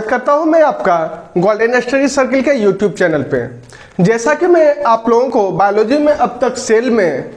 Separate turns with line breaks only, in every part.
करता हूं मैं आपका गोल्डन स्टडी सर्किल के यूट्यूब चैनल पे। जैसा कि मैं आप लोगों को बायोलॉजी में अब तक सेल में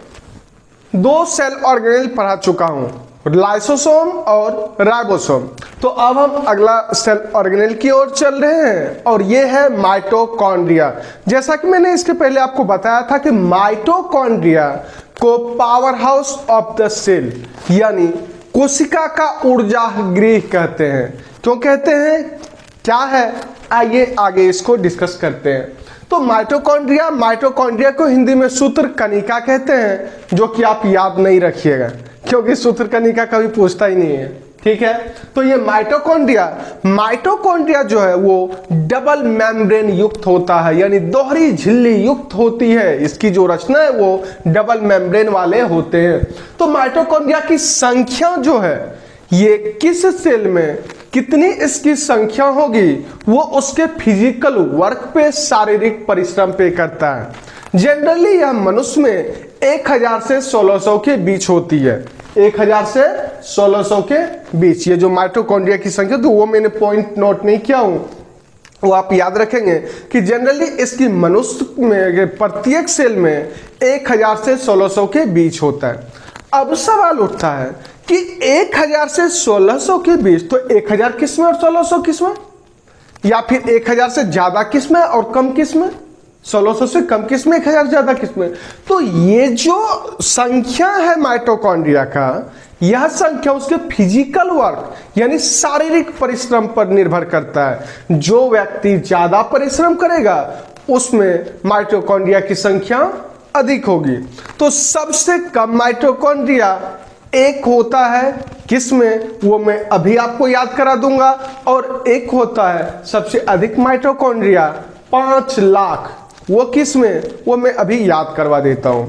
दो सेल ऑर्गेनेल पढ़ा चुका हूं, लाइसोसोम और राइबोसोम। तो अब हम अगला सेल ऑर्गेनेल की ओर चल रहे हैं और ये है माइटोकॉन्ड्रिया। जैसा कि मैंने इसके पहले आपको बताया था कि माइटोकॉन्ड्रिया को power house of the cell यानी कोशिका का ऊर्जा गृह कहते हैं। क्यों कहते हैं, क्या है, आइए आगे इसको डिस्कस करते हैं। तो माइटोकॉन्ड्रिया को हिंदी में सूत्र कणिका कहते हैं, जो कि आप याद नहीं रखिएगा क्योंकि सूत्र कणिका कभी पूछता ही नहीं है, ठीक है। तो ये माइटोकॉन्ड्रिया जो है वो डबल मेम्ब्रेन युक्त होता है, यानी दोहरी झिल्ली युक्त होती है। इसकी जो रचना है वो डबल मेम्ब्रेन वाले होते हैं। तो माइटोकॉन्ड्रिया की संख्या जो है, ये किस सेल में कितनी इसकी संख्या होगी वो उसके फिजिकल वर्क पे, शारीरिक परिश्रम पे करता है। जनरली यह मनुष्य में 1000 से 1600 के बीच होती है। 1000 से 1600 के बीच ये जो माइटोकॉन्ड्रिया की संख्या, तो वो मैंने पॉइंट नोट नहीं किया हूं, वो आप याद रखेंगे कि जनरली इसकी मनुष्य में प्रत्येक सेल में 1000 से 1600 के बीच होता है। अब सवाल उठता है कि 1000 से 1600 के बीच, तो 1000 किस्में और 1600 किस्में, या फिर 1000 से ज्यादा किस्में और कम किस्में, 1600 से कम किस्में, 1000 ज्यादा किस्में। तो ये जो संख्या है माइटोकॉन्ड्रिया का, यह संख्या उसके फिजिकल वर्क यानी शारीरिक परिश्रम पर निर्भर करता है। जो व्यक्ति ज्यादा परिश्रम करेगा उसमें माइटोकॉन्ड्रिया की संख्या अधिक होगी। तो सबसे कम माइटोकॉन्ड्रिया एक होता है किसमें, वो मैं अभी आपको याद करा दूंगा, और एक होता है सबसे अधिक माइटोकॉन्ड्रिया 5 लाख, वो किसमें, वो मैं अभी याद करवा देता हूं।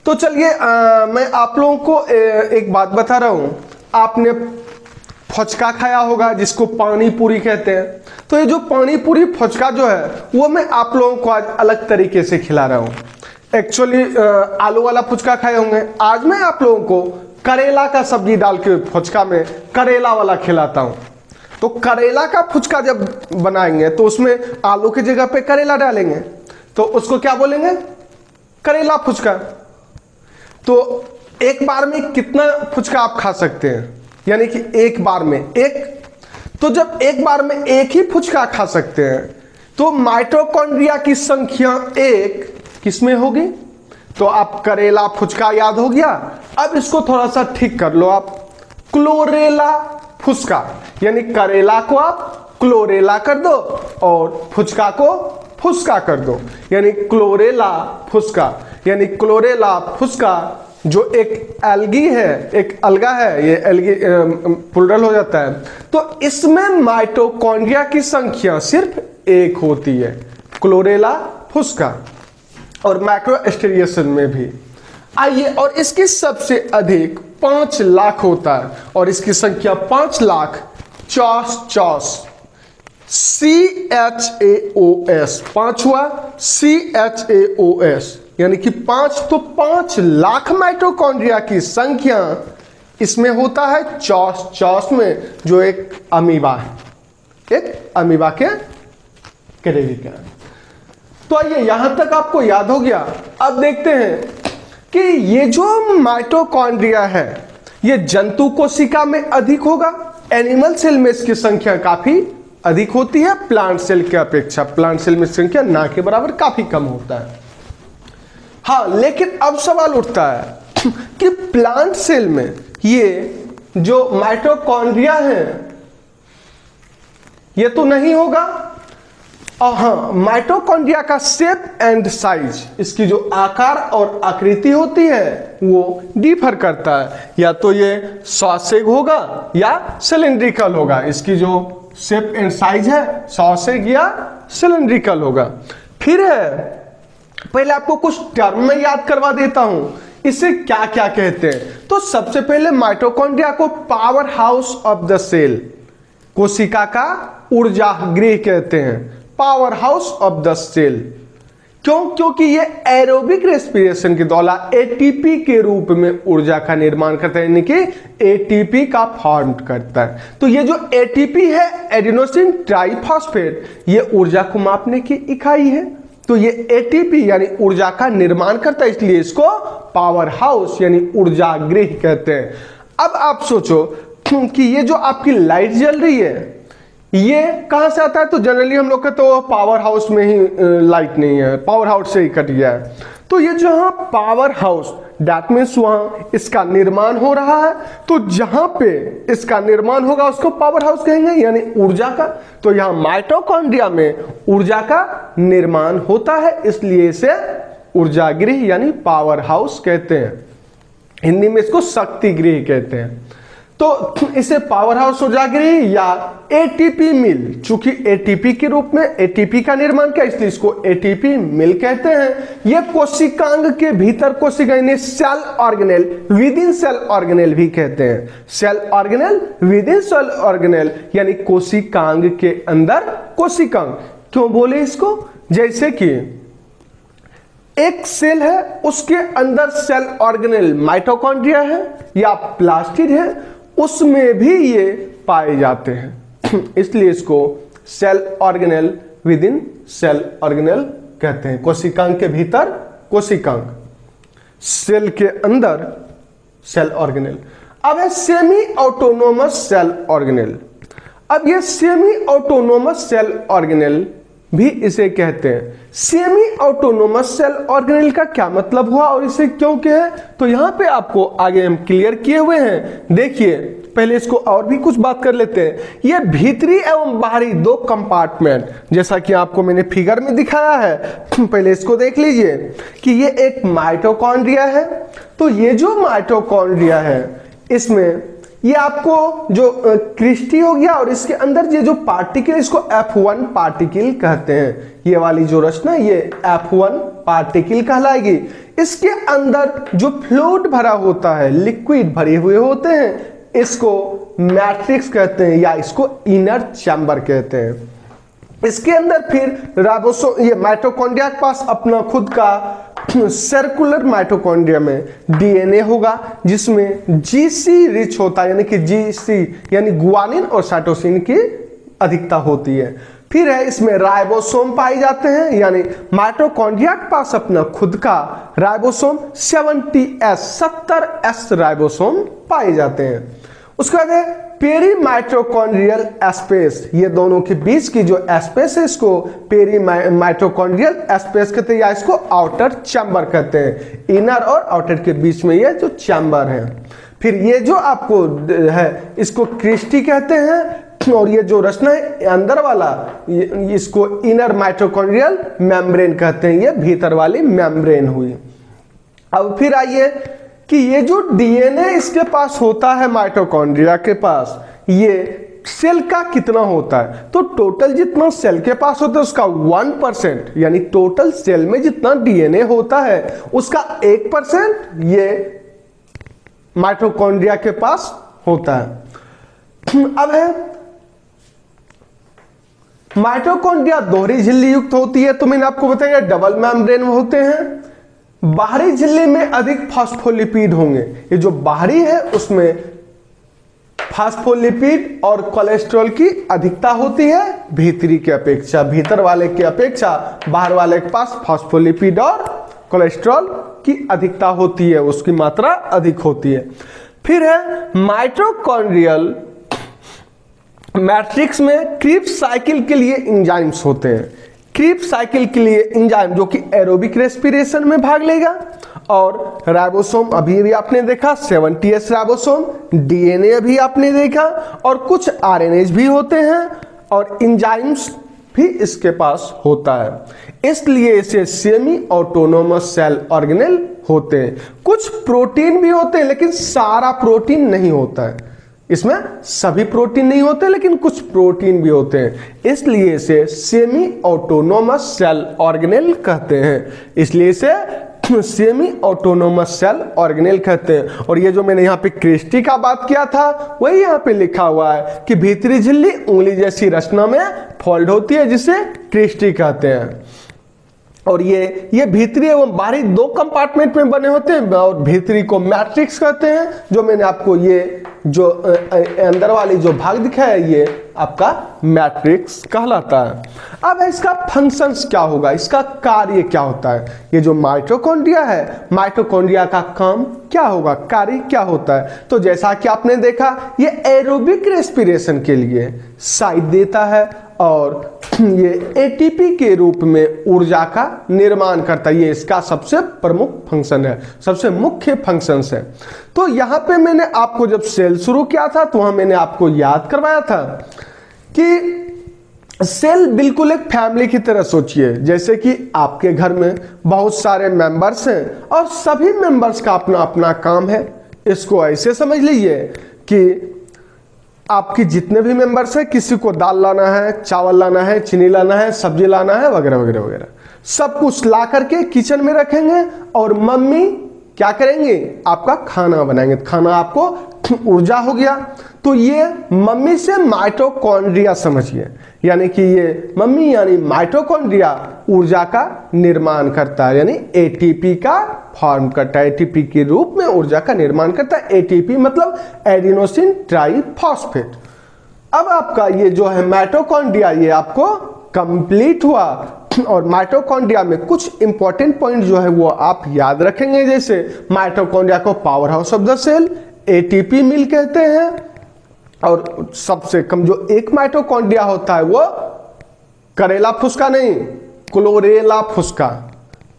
तो चलिए मैं आप लोगों को एक बात बता रहा हूं। आपने फुचका खाया होगा जिसको पानी पूरी कहते हैं। तो ये जो पानी पूरी फुचका जो है वो मैं आप लोगों को आज अलग तरीके से खिला रहा हूं। एक्चुअली आलू वाला फुचका खाए होंगे, आज मैं आप लोगों को करेला का सब्जी डाल के फुचका में करेला वाला खिलाता हूं। तो करेला का फुचका जब बनाएंगे तो उसमें आलू की जगह पे करेला डालेंगे, तो उसको क्या बोलेंगे, करेला फुचका। तो एक बार में कितना फुचका आप खा सकते हैं, यानी कि एक बार में एक। तो जब एक बार में एक ही फुचका खा सकते हैं तो माइटोकॉन्ड्रिया की संख्या एक किसमें होगी, तो आप करेला फुचका याद हो गया। अब इसको थोड़ा सा ठीक कर लो आप, क्लोरेला फुचका, यानी करेला को आप क्लोरेला कर दो और फुचका को फुसका कर दो, यानी क्लोरेला फुसका। यानी क्लोरेला फुसका जो एक एल्गी है, एक अलगा है, ये एल्गी प्लुरल हो जाता है। तो इसमें माइटोकॉन्ड्रिया की संख्या सिर्फ एक होती है, क्लोरेला फुसका, और माइक्रोएस्टेरियसन में भी। आइए, और इसकी सबसे अधिक 5 लाख होता है और इसकी संख्या 5 लाख 54 CHAOS, 5 हुआ CHAOS, यानी कि 5, तो 5 लाख माइटोकॉन्ड्रिया की संख्या इसमें होता है चौस में, जो एक अमीबा है, एक अमीबा के कैटेगरी का। तो आइए, यहां तक आपको याद हो गया। अब देखते हैं कि ये जो माइटोकॉन्ड्रिया है ये जंतु कोशिका में अधिक होगा, एनिमल सेल में इसकी संख्या काफी अधिक होती है प्लांट सेल की अपेक्षा। प्लांट सेल में संख्या ना के बराबर काफी कम होता है। हाँ, लेकिन अब सवाल उठता है कि प्लांट सेल में ये जो माइटोकॉन्ड्रिया है ये तो नहीं होगा। और हाँ, माइटोकॉन्ड्रिया का शेप एंड साइज, इसकी जो आकार और आकृति होती है वो डिफर करता है, या तो ये सॉसेग होगा या सिलिंड्रिकल होगा। इसकी जो शेप एंड साइज है सॉसेग या सिलिंड्रिकल होगा। फिर है, पहले आपको कुछ टर्म में याद करवा देता हूं, इसे क्या क्या कहते हैं। तो सबसे पहले माइटोकॉन्ड्रिया को power house of the cell, कोशिका का ऊर्जा गृह कहते हैं, power house of the cell. क्यों? क्योंकि ये एरोबिक रेस्पिरेशन के दौरान एटीपी के रूप में ऊर्जा का निर्माण करता है, यानी कि एटीपी का फॉर्म करता है। तो ये जो एटीपी है, एडिनोसिन ट्राइफॉस्फेट, ये ऊर्जा को मापने की इकाई है। तो ये एटीपी यानी ऊर्जा का निर्माण करता है, इसलिए इसको पावर हाउस यानी ऊर्जा गृह कहते हैं। अब आप सोचो कि ये जो आपकी लाइट जल रही है, ये कहां से आता है? तो जनरली हम लोग कहते हो पावर हाउस में ही लाइट नहीं है, पावर हाउस से ही कट गया है। तो ये जहां पावर हाउस, दैट मीन्स वहां इसका निर्माण हो रहा है, तो जहां पे इसका निर्माण होगा उसको पावर हाउस कहेंगे, यानी ऊर्जा का। तो यहां माइटोकॉन्ड्रिया में ऊर्जा का निर्माण होता है, इसलिए इसे ऊर्जा गृह यानी पावर हाउस कहते हैं। हिंदी में इसको शक्ति गृह कहते हैं। तो इसे पावर हाउस ऊर्जा गृह या एटीपी मिल, चूंकि एटीपी के रूप में एटीपी का निर्माण किया, इसलिए इसको एटीपी मिल कहते हैं। ये कोशिकांग के भीतर कोशिका cell organelle, within cell organelle भी कहते हैं। Cell organelle, within cell organelle यानी कोशिकांग के अंदर कोशिकांग। क्यों बोले इसको? जैसे कि एक सेल है, उसके अंदर सेल ऑर्गेनेल माइटोकॉन्ड्रिया है या प्लास्टिड है, उसमें भी ये पाए जाते हैं, इसलिए इसको cell organelle, within cell organelle कहते हैं। कोशिकांग के भीतर कोशिकांग, सेल के अंदर सेल ऑर्गेनेल। अब है सेमी ऑटोनोमस सेल ऑर्गेनेल। अब ये सेमी ऑटोनोमस सेल ऑर्गेनेल भी इसे कहते हैं। सेमी ऑटोनोमस सेल ऑर्गेनेल का क्या मतलब हुआ और इसे क्यों कहे? तो यहां पे आपको आगे हम क्लियर किए हुए हैं। देखिए, पहले इसको और भी कुछ बात कर लेते हैं। ये भीतरी एवं बाहरी दो कंपार्टमेंट, जैसा कि आपको मैंने फिगर में दिखाया है, पहले इसको देख लीजिए कि ये एक माइटोकॉन्ड्रिया है। तो ये जो माइटोकॉन्ड्रिया है, इसमें ये आपको जो क्रिस्टी हो गया और इसके अंदर ये जो पार्टिकल, इसको F1 पार्टिकल कहते हैं। ये वाली जो रचना, ये F1 पार्टिकल कहलाएगी। इसके अंदर जो फ्लूइड भरा होता है, लिक्विड भरे हुए होते हैं, इसको मैट्रिक्स कहते हैं या इसको इनर चैम्बर कहते हैं। इसके अंदर फिर राइबोसोम, ये माइटोकॉन्ड्रिया के पास अपना खुद का सर्कुलर माइटोकॉन्ड्रिया में डीएनए होगा, जिसमें जीसी रिच होता है, यानी कि जीसी यानी गुआनिन और साइटोसिन की अधिकता होती है। फिर है इसमें राइबोसोम पाए जाते हैं, यानी माइटोकॉन्ड्रिया के पास अपना खुद का राइबोसोम 70S राइबोसोम पाए जाते हैं। उसके बाद है पेरी माइटोकॉन्ड्रियल स्पेस। ये दोनों के बीच की जो स्पेस है, इसको पेरी माइटोकॉन्ड्रियल स्पेस कहते हैं या इसको आउटर चैम्बर कहते हैं। इनर और आउटर के बीच में ये जो चैम्बर है। फिर ये जो आपको है, इसको क्रिस्टी कहते हैं, और ये जो रचना है अंदर वाला, इसको इनर माइटोकॉन्ड्रियल मेम्ब्रेन कहते हैं। ये भीतर वाली मेम्ब्रेन हुई। अब फिर आइए कि ये जो डीएनए इसके पास होता है माइटोकॉन्ड्रिया के पास, ये सेल का कितना होता है? तो टोटल जितना सेल के पास होता है उसका 1%, यानी टोटल सेल में जितना डीएनए होता है उसका 1% ये माइटोकॉन्ड्रिया के पास होता है। अब है माइटोकॉन्ड्रिया दोहरी झिल्ली युक्त होती है। तो मैंने आपको बताया डबल मेम्ब्रेन होते हैं। बाहरी झिल्ली में अधिक फास्फोलिपिड होंगे। ये जो बाहरी है उसमें फास्फोलिपिड और कोलेस्ट्रॉल की अधिकता होती है भीतरी के अपेक्षा। भीतर वाले के अपेक्षा बाहर वाले के पास फास्फोलिपिड और कोलेस्ट्रॉल की अधिकता होती है, उसकी मात्रा अधिक होती है। फिर है माइटोकॉन्ड्रियल मैट्रिक्स में क्रीप्स साइकिल के लिए एंजाइम्स होते हैं। क्रीप्स साइकिल के लिए एंजाइम जो कि एरोबिक रेस्पिरेशन में भाग लेगा। और राइबोसोम अभी भी आपने देखा 70S राइबोसोम, डीएनए अभी आपने देखा, और कुछ आरएनएज भी होते हैं और एंजाइम्स भी इसके पास होता है। इसलिए इसे सेमी ऑटोनोमस सेल ऑर्गेनेल होते हैं। कुछ प्रोटीन भी होते हैं, लेकिन सारा प्रोटीन नहीं होता है। इसमें सभी प्रोटीन नहीं होते, लेकिन कुछ प्रोटीन भी होते हैं, इसलिए इसे सेमी ऑटोनोमस सेल ऑर्गेनेल कहते हैं। इसलिए इसे सेमी ऑटोनोमस सेल ऑर्गेनेल कहते हैं। और ये जो मैंने यहाँ पे क्रिस्टी का बात किया था, वही यहाँ पे लिखा हुआ है कि भीतरी झिल्ली उंगली जैसी रचना में फोल्ड होती है, जिसे क्रिस्टी कहते हैं। और ये भीतरी एवं बाहरी दो कंपार्टमेंट में बने होते हैं और भीतरी को मैट्रिक्स कहते हैं। जो मैंने आपको ये जो अंदर वाली जो भाग दिखाया है ये आपका मैट्रिक्स कहलाता है। अब इसका फंक्शंस क्या होगा, इसका कार्य क्या होता है। ये जो माइटोकॉन्ड्रिया है, माइटोकॉन्ड्रिया का काम क्या होगा, कार्य क्या होता है। तो जैसा कि आपने देखा ये एरोबिक रेस्पिरेशन के लिए साइड देता है और ये एटीपी के रूप में ऊर्जा का निर्माण करता है। ये इसका सबसे प्रमुख फंक्शन है, सबसे मुख्य फंक्शन है। तो यहां पे मैंने आपको जब सेल शुरू किया था तो वहां मैंने आपको याद करवाया था कि सेल बिल्कुल एक फैमिली की तरह सोचिए। जैसे कि आपके घर में बहुत सारे मेंबर्स हैं और सभी मेंबर्स का अपना अपना काम है। इसको ऐसे समझ लीजिए कि आपकी जितने भी मेंबर्स हैं, किसी को दाल लाना है, चावल लाना है, चीनी लाना है, सब्जी लाना है, वगैरह वगैरह वगैरह, सब कुछ ला करके किचन में रखेंगे और मम्मी क्या करेंगे, आपका खाना बनाएंगे। खाना आपको ऊर्जा हो गया। तो ये मम्मी से माइटोकॉन्ड्रिया समझिए, यानी कि ये मम्मी यानी माइटोकॉन्ड्रिया ऊर्जा का निर्माण करता है, यानी एटीपी का फॉर्म करता है, एटीपी के रूप में ऊर्जा का निर्माण करता है। एटीपी मतलब एडिनोसिन ट्राइफॉस्फेट। अब आपका ये जो है माइटोकॉन्ड्रिया ये आपको कंप्लीट हुआ और माइटोकॉन्ड्रिया में कुछ इंपॉर्टेंट पॉइंट जो है वो आप याद रखेंगे। जैसे माइटोकॉन्ड्रिया को power house of the cell, ATP mill कहते हैं और सबसे कम जो एक माइटोकॉन्ड्रिया होता है वो करेला फुसका नहीं, क्लोरेला फुसका,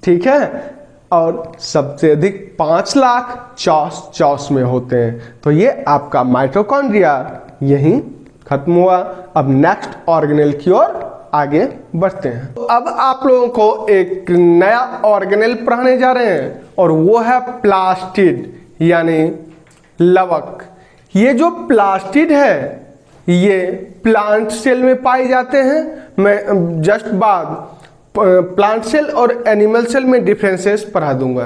ठीक है। और सबसे अधिक 5 लाख चौस में होते हैं। तो ये आपका माइटोकॉन्ड्रिया यहीं खत्म हुआ। अब नेक्स्ट ऑर्गेनेल की ओर आगे बढ़ते हैं। तो अब आप लोगों को एक नया ऑर्गेनेल पढ़ाने जा रहे हैं और वो है प्लास्टिड यानी लवक। ये जो प्लास्टिड है ये प्लांट सेल में पाए जाते हैं। मैं जस्ट बाद प्लांट सेल और एनिमल सेल में डिफरेंसेस पढ़ा दूंगा।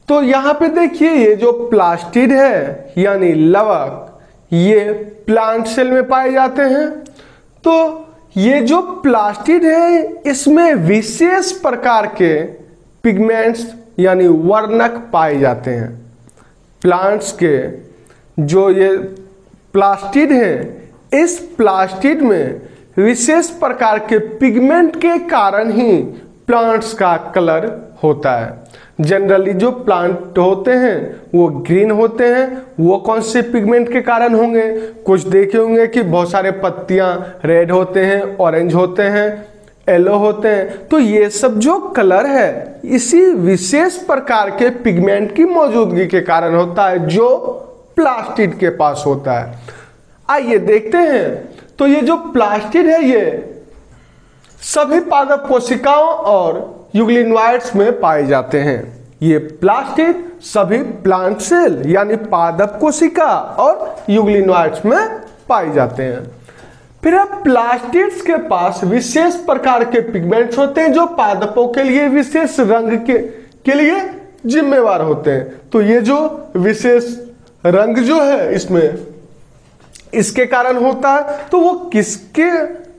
तो यहां पे देखिए ये जो प्लास्टिड है यानी लवक ये प्लांट सेल में पाए जाते हैं। तो ये जो प्लास्टिड है इसमें विशेष प्रकार के पिगमेंट्स यानी वर्णक पाए जाते हैं। प्लांट्स के जो ये प्लास्टिड है इस प्लास्टिड में विशेष प्रकार के पिगमेंट के कारण ही प्लांट्स का कलर होता है। जनरली जो प्लांट होते हैं वो ग्रीन होते हैं। वो कौन से पिगमेंट के कारण होंगे, कुछ देखे होंगे कि बहुत सारे पत्तियां रेड होते हैं, ऑरेंज होते हैं, येलो होते हैं। तो ये सब जो कलर है इसी विशेष प्रकार के पिगमेंट की मौजूदगी के कारण होता है जो प्लास्टिड के पास होता है। आइए देखते हैं। तो ये जो प्लास्टिड है ये सभी पादप कोशिकाओं और यूग्लिनोइड्स में पाए जाते हैं। ये प्लास्टिड सभी प्लांट सेल यानी पादप कोशिका और यूग्लिनोइड्स में पाए जाते हैं। फिर अब प्लास्टिड्स के पास विशेष प्रकार के पिगमेंट्स होते हैं जो पादपों के लिए विशेष रंग के लिए जिम्मेवार होते हैं। तो ये जो विशेष रंग जो है इसमें इसके कारण होता है। तो वो किसके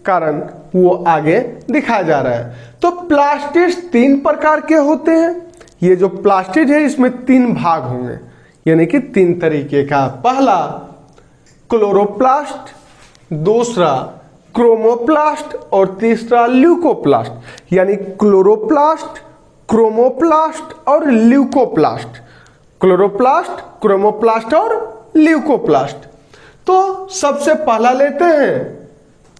कारण वो आगे दिखाया जा रहा है। तो प्लास्टिड्स 3 प्रकार के होते हैं। ये जो प्लास्टिड है इसमें 3 भाग होंगे यानी कि 3 तरीके का। पहला क्लोरोप्लास्ट, दूसरा क्रोमोप्लास्ट और तीसरा ल्यूकोप्लास्ट। यानी क्लोरोप्लास्ट, क्रोमोप्लास्ट और ल्यूकोप्लास्ट। क्लोरोप्लास्ट, क्रोमोप्लास्ट और ल्यूकोप्लास्ट। तो सबसे पहला लेते हैं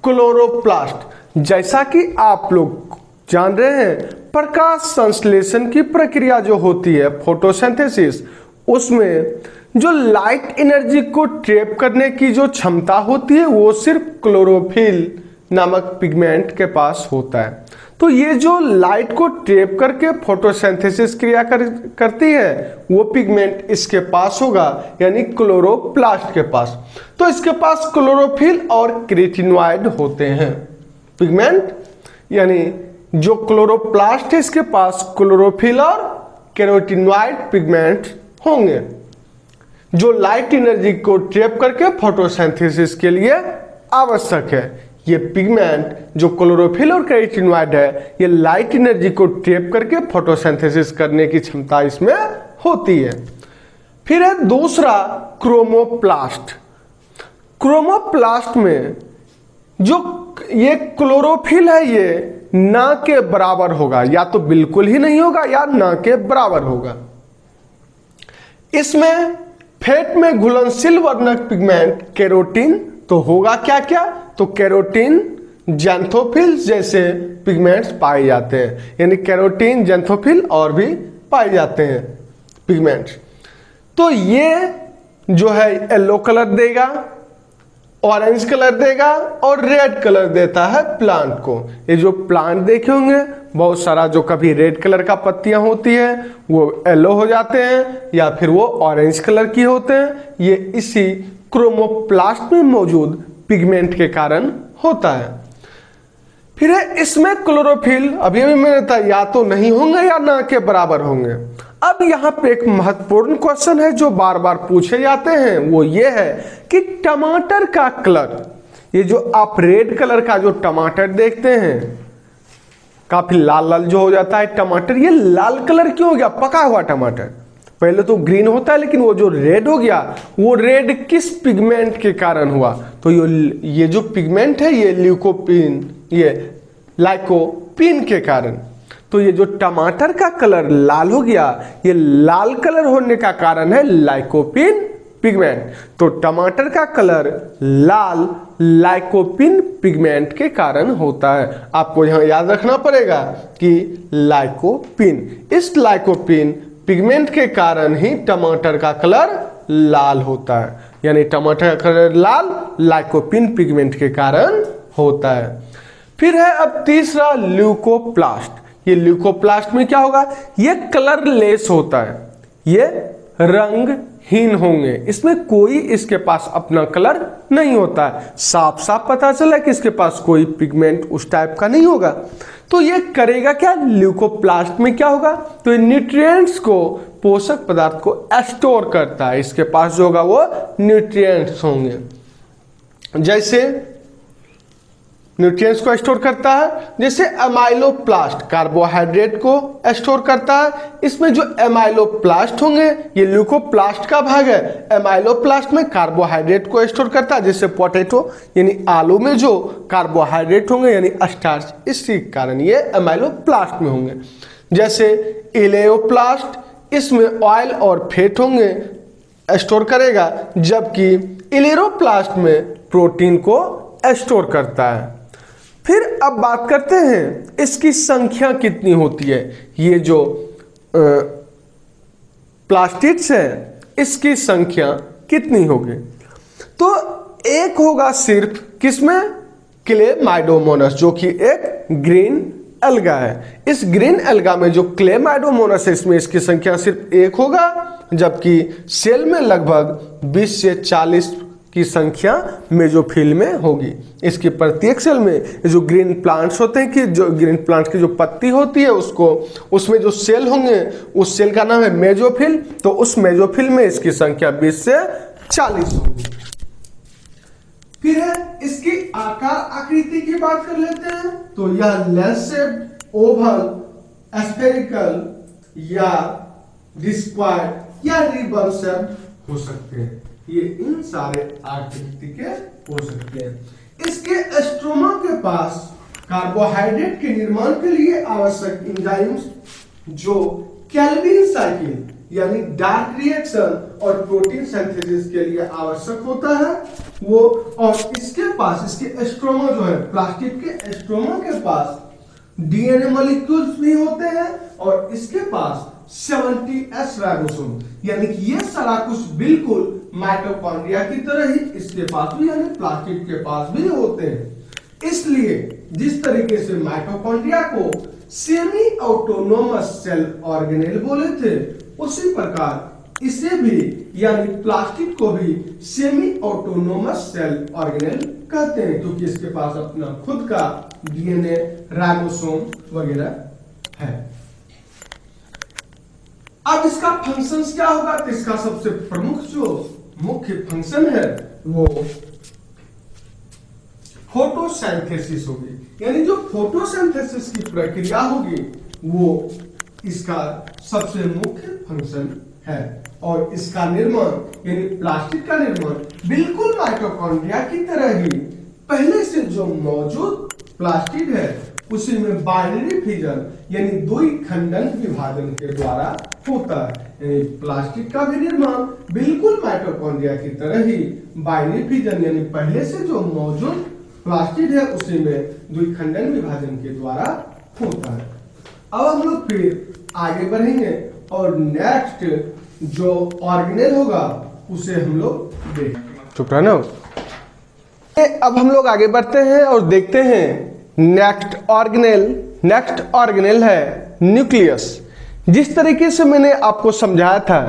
क्लोरोप्लास्ट। जैसा कि आप लोग जान रहे हैं प्रकाश संश्लेषण की प्रक्रिया जो होती है फोटोसिंथेसिस, उसमें जो लाइट एनर्जी को ट्रैप करने की जो क्षमता होती है वो सिर्फ क्लोरोफिल नामक पिगमेंट के पास होता है। तो ये जो लाइट को ट्रैप करके फोटोसिंथेसिस क्रिया करती है वो पिगमेंट इसके पास होगा यानी क्लोरोप्लास्ट के पास। तो इसके पास क्लोरोफिल और केराटिनॉइड होते हैं पिगमेंट। यानी जो क्लोरोप्लास्ट है इसके पास क्लोरोफिल और केराटिनॉइड पिगमेंट होंगे जो लाइट एनर्जी को ट्रैप करके फोटोसिंथेसिस के लिए आवश्यक है। ये पिगमेंट जो क्लोरोफिल और कैरोटीनॉइड है, ये लाइट एनर्जी को ट्रैप करके फोटोसिंथेसिस करने की क्षमता इसमें होती है। फिर है दूसरा क्रोमोप्लास्ट। क्रोमोप्लास्ट में जो ये क्लोरोफिल है ये ना के बराबर होगा, या तो बिल्कुल ही नहीं होगा या ना के बराबर होगा। इसमें फैट में घुलनशील वर्णक पिगमेंट कैरोटीन तो होगा क्या क्या, तो कैरोटीन ज़ैंथोफिल जैसे पिगमेंट्स पाए जाते हैं, यानी कैरोटीन ज़ैंथोफिल और भी पाए जाते हैं पिगमेंट्स। तो ये जो है येलो कलर देगा, ऑरेंज कलर देगा और रेड कलर देता है प्लांट को। ये जो प्लांट देखे होंगे बहुत सारा, जो कभी रेड कलर का पत्तियां होती है वो येलो हो जाते हैं या फिर वो ऑरेंज कलर की होते हैं। ये इसी क्रोमोप्लास्ट में मौजूद पिगमेंट के कारण होता है। फिर है इसमें क्लोरोफिल, अभी मैंने बताया या तो नहीं होंगे या ना के बराबर होंगे। अब यहाँ पे एक महत्वपूर्ण क्वेश्चन है जो बार बार पूछे जाते हैं, वो ये है कि टमाटर का कलर, ये जो आप रेड कलर का जो टमाटर देखते हैं, काफी लाल लाल जो हो जाता है टमाटर, ये लाल कलर क्यों हो गया? पका हुआ टमाटर पहले तो ग्रीन होता है, लेकिन वो जो रेड हो गया, वो रेड किस पिगमेंट के कारण हुआ? तो ये जो पिगमेंट है ये ल्यूकोपिन, ये लाइकोपिन के कारण। तो ये जो टमाटर का कलर लाल हो गया, ये लाल कलर होने का कारण है लाइकोपिन पिगमेंट। तो टमाटर का कलर लाल लाइकोपिन पिगमेंट के कारण होता है। आपको यहां याद रखना पड़ेगा कि लाइकोपिन, इस लाइकोपिन पिगमेंट के कारण ही टमाटर का कलर लाल होता है, यानी टमाटर का कलर लाल लाइकोपिन पिगमेंट के कारण होता है। फिर है अब तीसरा ल्यूकोप्लास्ट। ये ल्यूकोप्लास्ट में क्या होगा? ये कलरलेस होता है, ये रंगहीन होंगे, इसमें कोई इसके पास अपना कलर नहीं होता है। साफ साफ पता चला कि इसके पास कोई पिगमेंट उस टाइप का नहीं होगा। तो ये करेगा क्या? ल्यूकोप्लास्ट में क्या होगा? तो ये न्यूट्रिएंट्स को, पोषक पदार्थ को स्टोर करता है। इसके पास जो होगा वो न्यूट्रिएंट्स होंगे, जैसे न्यूट्रिएंट्स को स्टोर करता है, जैसे एमाइलोप्लास्ट कार्बोहाइड्रेट को स्टोर करता है। इसमें जो एमाइलोप्लास्ट होंगे ये ल्यूकोप्लास्ट का भाग है। एमाइलोप्लास्ट में कार्बोहाइड्रेट को स्टोर करता है, जैसे पोटैटो यानी आलू में जो कार्बोहाइड्रेट होंगे यानी स्टार्च, इसी कारण ये एमाइलोप्लास्ट में होंगे। जैसे इलेयोप्लास्ट, इसमें ऑयल और फैट होंगे, स्टोर करेगा, जबकि इलेरोप्लास्ट में प्रोटीन को स्टोर करता है। फिर अब बात करते हैं इसकी संख्या कितनी होती है। ये जो प्लास्टिड्स है इसकी संख्या कितनी होगी? तो एक होगा सिर्फ किसमें? क्लेमाइडोमोनास, जो कि एक ग्रीन एल्गा है। इस ग्रीन एल्गा में जो क्लेमाइडोमोनास है इसमें इसकी संख्या सिर्फ एक होगा, जबकि सेल में लगभग 20 से 40 की संख्या मेसोफिल में होगी। इसकी प्रत्येक सेल में जो ग्रीन प्लांट्स होते हैं, कि जो ग्रीन प्लांट्स की जो पत्ती होती है उसको, उसमें जो सेल होंगे उस सेल का नाम है मेसोफिल। तो उस मेसोफिल में इसकी संख्या 20 से 40 होगी। फिर है इसकी आकार आकृति की बात कर लेते हैं। तो यह लेंस शेप्ड, ओवल, स्फेरिकल या डिस्क्वायड या रिबन शेप्ड हो सकते हैं। ये इन सारे आकृति के हो सकते हैं। इसके स्ट्रोमा के पास कार्बोहाइड्रेट के निर्माण के लिए आवश्यक एंजाइम्स, जो कैल्विन साइकिल यानी डार्क रिएक्शन और प्रोटीन सिंथेसिस के लिए आवश्यक होता है वो, और इसके पास, इसके स्ट्रोमा जो है, प्लास्टिक के स्ट्रोमा के पास डीएनए मॉलिक्यूल्स भी होते हैं, और इसके पास 70S राइबोसोम, यानी कि ये सारा कुछ बिल्कुल माइटोकॉन्ड्रिया की तरह ही इसके पास भी, यानी प्लास्टिड के पास भी होते हैं। इसलिए जिस तरीके से माइटोकॉन्ड्रिया को सेमी ऑटोनोमस सेल ऑर्गेनेल बोले थे, उसी प्रकार इसे भी, यानी प्लास्टिड को भी सेमी ऑटोनोमस सेल ऑर्गेनेल कहते हैं, क्योंकि इसके पास अपना खुद का डीएनए, राइबोसोम वगैरह है। अब इसका फंक्शंस क्या होगा? तो इसका सबसे प्रमुख जो मुख्य फंक्शन है वो फोटोसिंथेसिस होगी, यानी जो फोटोसिंथेसिस की प्रक्रिया होगी वो इसका सबसे मुख्य फंक्शन है। और इसका निर्माण यानी प्लास्टिड का निर्माण बिल्कुल माइटोकॉन्ड्रिया की तरह ही पहले से जो मौजूद प्लास्टिड है उसी में बाइनरी फिजन यानी द्विखंडन विभाजन के द्वारा होता है। यानी प्लास्टिड का भी निर्माण बिल्कुल माइटोकॉन्ड्रिया की तरह ही बाइनरी फिजन यानी पहले से जो मौजूद प्लास्टिड है उसी में द्विखंडन विभाजन के द्वारा होता है। अब हम लोग फिर आगे बढ़ेंगे और नेक्स्ट जो ऑर्गेनेल होगा उसे हम लोग देखेंगे। चुप रहना। अब हम लोग आगे बढ़ते हैं और देखते हैं नेक्स्ट ऑर्गेनेल है न्यूक्लियस। जिस तरीके से मैंने आपको समझाया था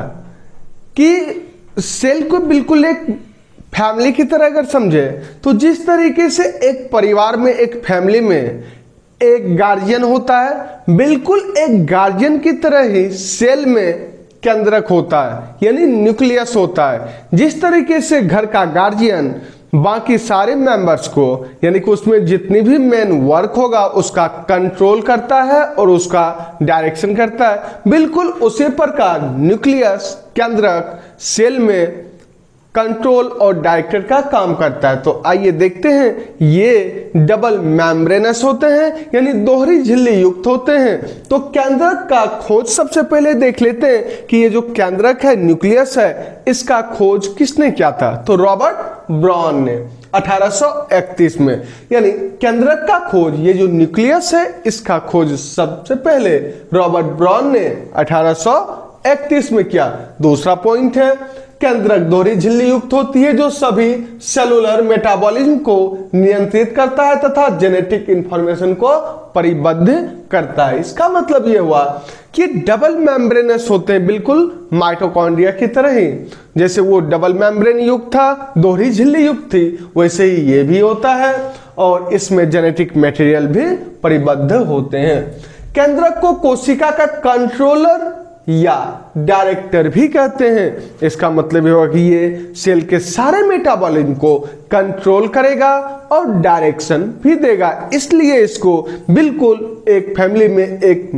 कि सेल को बिल्कुल एक फैमिली की तरह अगर समझे तो जिस तरीके से एक परिवार में एक फैमिली में एक गार्जियन होता है, बिल्कुल एक गार्जियन की तरह ही सेल में केंद्रक होता है यानी न्यूक्लियस होता है। जिस तरीके से घर का गार्जियन बाकी सारे मेंबर्स को यानी कि उसमें जितनी भी मेन वर्क होगा उसका कंट्रोल करता है और उसका डायरेक्शन करता है, बिल्कुल उसी प्रकार न्यूक्लियस केंद्रक सेल में कंट्रोल और डायरेक्टर का काम करता है। तो आइए देखते हैं ये डबल मेम्ब्रेनस होते हैं यानी दोहरी झिल्ली युक्त होते हैं। तो केंद्रक का खोज सबसे पहले देख लेते हैं कि ये जो केंद्रक है न्यूक्लियस है इसका खोज किसने किया था। तो रॉबर्ट ब्राउन ने 1831 में, यानी केंद्रक का खोज ये जो न्यूक्लियस है इसका खोज सबसे पहले रॉबर्ट ब्राउन ने 1831 में किया। दूसरा पॉइंट है केंद्रक दोहरी झिल्ली युक्त होती है जो सभी सेलुलर मेटाबॉलिज्म को नियंत्रित करता है तथा जेनेटिक इंफॉर्मेशन को परिबद्ध करता है। इसका मतलब यह हुआ कि डबल मेम्ब्रेनस होते हैं बिल्कुल माइटोकॉन्ड्रिया की तरह ही। जैसे वो डबल मेम्ब्रेन युक्त था, दोहरी झिल्ली युक्त थी, वैसे ही ये भी होता है और इसमें जेनेटिक मटेरियल भी परिबद्ध होते हैं। केंद्रक को कोशिका का कंट्रोलर या डायरेक्टर भी कहते हैं। इसका मतलब ये होगा कि ये सेल के सारे मेटाबॉलिज्म को कंट्रोल करेगा और डायरेक्शन भी देगा। इसलिए इसको बिल्कुल एक फैमिली में एक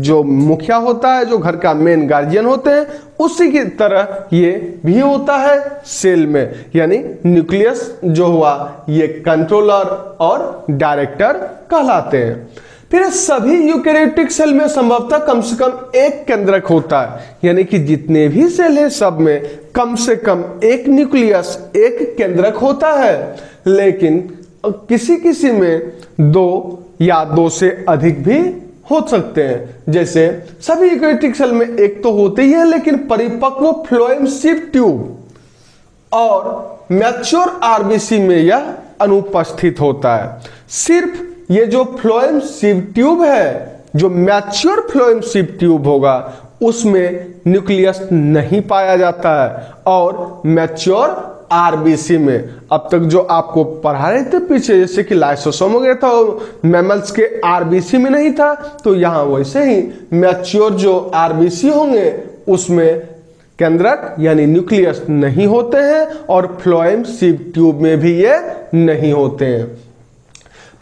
जो मुखिया होता है, जो घर का मेन गार्जियन होते हैं, उसी की तरह ये भी होता है सेल में। यानी न्यूक्लियस जो हुआ ये कंट्रोलर और डायरेक्टर कहलाते हैं। फिर सभी यूकेरियोटिक सेल में संभवतः कम से कम एक केंद्रक होता है, यानी कि जितने भी सेल हैं सब में कम से कम एक न्यूक्लियस, एक केंद्रक होता है। लेकिन किसी किसी में दो या दो से अधिक भी हो सकते हैं। जैसे सभी यूकेरियोटिक सेल में एक तो होते ही है, लेकिन परिपक्व फ्लोएम सिव ट्यूब और मैच्योर आरबीसी में यह अनुपस्थित होता है। सिर्फ ये जो फ्लोएम सिव ट्यूब है, जो मैच्योर फ्लोएम सिव ट्यूब होगा उसमें न्यूक्लियस नहीं पाया जाता है। और मैच्योर आरबीसी में अब तक जो आपको पढ़ा रहे थे पीछे, जैसे कि लाइसोसोम हो गया था मैमल्स के आरबीसी में नहीं था, तो यहां वैसे ही मैच्योर जो आरबीसी होंगे उसमें केंद्रक यानी न्यूक्लियस नहीं होते हैं और फ्लोएम सिव ट्यूब में भी ये नहीं होते हैं।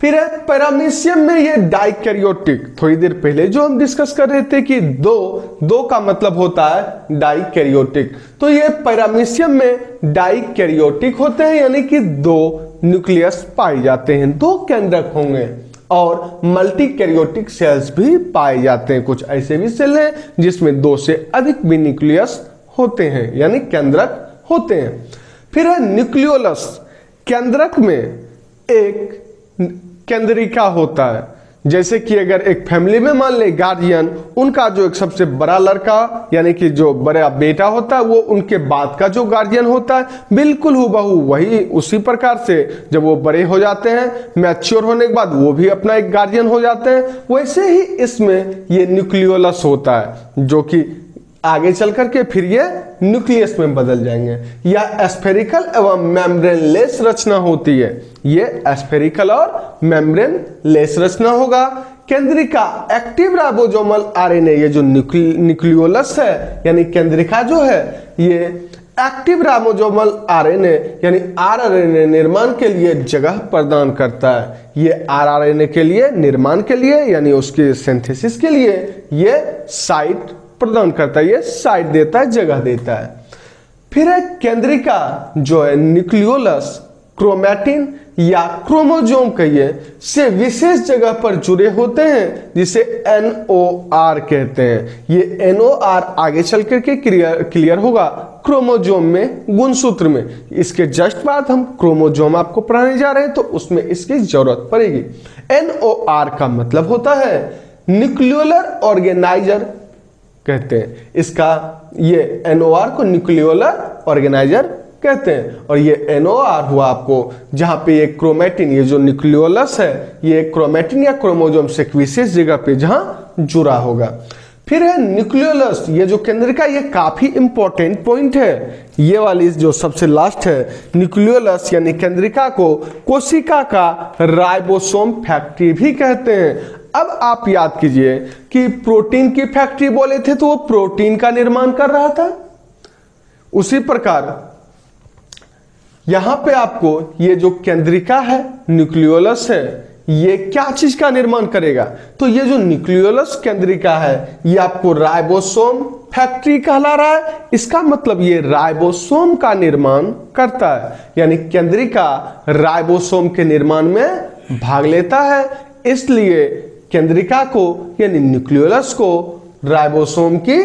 फिर है पैरामीशियम में ये डाइकैरियोटिक। थोड़ी देर पहले जो हम डिस्कस कर रहे थे कि दो का मतलब होता है डाइकैरियोटिक, तो ये पैरामीशियम में डाइकैरियोटिक होते हैं, यानी कि दो न्यूक्लियस पाए जाते हैं, दो केंद्रक होंगे। और मल्टीकैरियोटिक सेल्स भी पाए जाते हैं। कुछ ऐसे भी सेल हैं जिसमें दो से अधिक भी न्यूक्लियस होते हैं यानी केंद्रक होते हैं। फिर है न्यूक्लियोलस। केंद्रक में एक केंद्रिका होता है। जैसे कि अगर एक फैमिली में मान ले गार्जियन, उनका जो एक सबसे बड़ा लड़का यानी कि जो बड़ा बेटा होता है वो उनके बाद का जो गार्जियन होता है, बिल्कुल हूबहू वही उसी प्रकार से जब वो बड़े हो जाते हैं, मैच्योर होने के बाद वो भी अपना एक गार्जियन हो जाते हैं। वैसे ही इसमें ये न्यूक्लियोलस होता है जो कि आगे चल करके फिर ये न्यूक्लियस में बदल जाएंगे। यह स्फेरिकल एवं मेम्ब्रेन लेस रचना होती है। ये स्फेरिकल और मेम्ब्रेन लेस रचना होगा। केंद्रिका एक्टिव राइबोसोमल आरएनए, ये जो न्यूक्लियोलस है यानी केंद्रिका जो है ये एक्टिव राइबोसोमल आरएनए यानी आरआरएनए निर्माण के लिए जगह प्रदान करता है। ये आरआरएनए के लिए निर्माण के लिए यानी उसके सिंथेसिस के लिए ये साइट प्रदान करता है, ये साइट देता है, जगह देता है। फिर है केंद्रिका जो है न्यूक्लियोलस क्रोमैटिन या क्रोमोसोम कहिए से विशेष जगह पर जुड़े होते हैं जिसे NOR कहते हैं। ये NOR आगे चल करके क्लियर होगा क्रोमोसोम में गुणसूत्र में। इसके जस्ट बाद हम क्रोमोसोम आपको पढ़ाने जा रहे हैं तो उसमें इसकी जरूरत पड़ेगी। NOR का मतलब होता है न्यूक्लियोलर ऑर्गेनाइजर कहते हैं। इसका ये NOR को न्यूक्लियोलर ऑर्गेनाइजर कहते हैं। और ये NOR हुआ आपको जहां पे ये क्रोमैटिन, ये जो न्यूक्लियोलस है ये क्रोमैटिन या क्रोमोसोम से एक विशेष जगह पे जहां जुड़ा होगा। फिर है न्यूक्लियोलस, ये जो केंद्रिका, ये काफी इंपॉर्टेंट पॉइंट है। ये वाली जो सबसे लास्ट है न्यूक्लियोलस यानी केंद्रिका को कोशिका का राइबोसोम फैक्ट्री भी कहते हैं। अब आप याद कीजिए कि प्रोटीन की फैक्ट्री बोले थे तो वो प्रोटीन का निर्माण कर रहा था। उसी प्रकार यहां पे आपको ये जो केंद्रिका है न्यूक्लियोलस है ये क्या चीज का निर्माण करेगा, तो ये जो न्यूक्लियोलस केंद्रिका है ये आपको राइबोसोम फैक्ट्री कहला रहा है। इसका मतलब ये राइबोसोम का निर्माण करता है, यानी केंद्रिका राइबोसोम के निर्माण में भाग लेता है। इसलिए केंद्रिका को यानी न्यूक्लियोलस को राइबोसोम की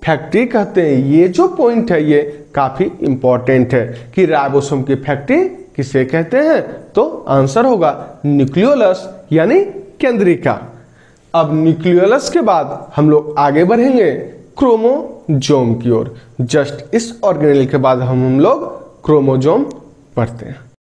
फैक्ट्री कहते हैं। ये जो पॉइंट है ये काफी इंपॉर्टेंट है कि राइबोसोम की फैक्ट्री किसे कहते हैं, तो आंसर होगा न्यूक्लियोलस यानी केंद्रिका। अब न्यूक्लियोलस के बाद हम लोग आगे बढ़ेंगे क्रोमोसोम की ओर। जस्ट इस ऑर्गेनेल के बाद हम लोग क्रोमोसोम पढ़ते हैं।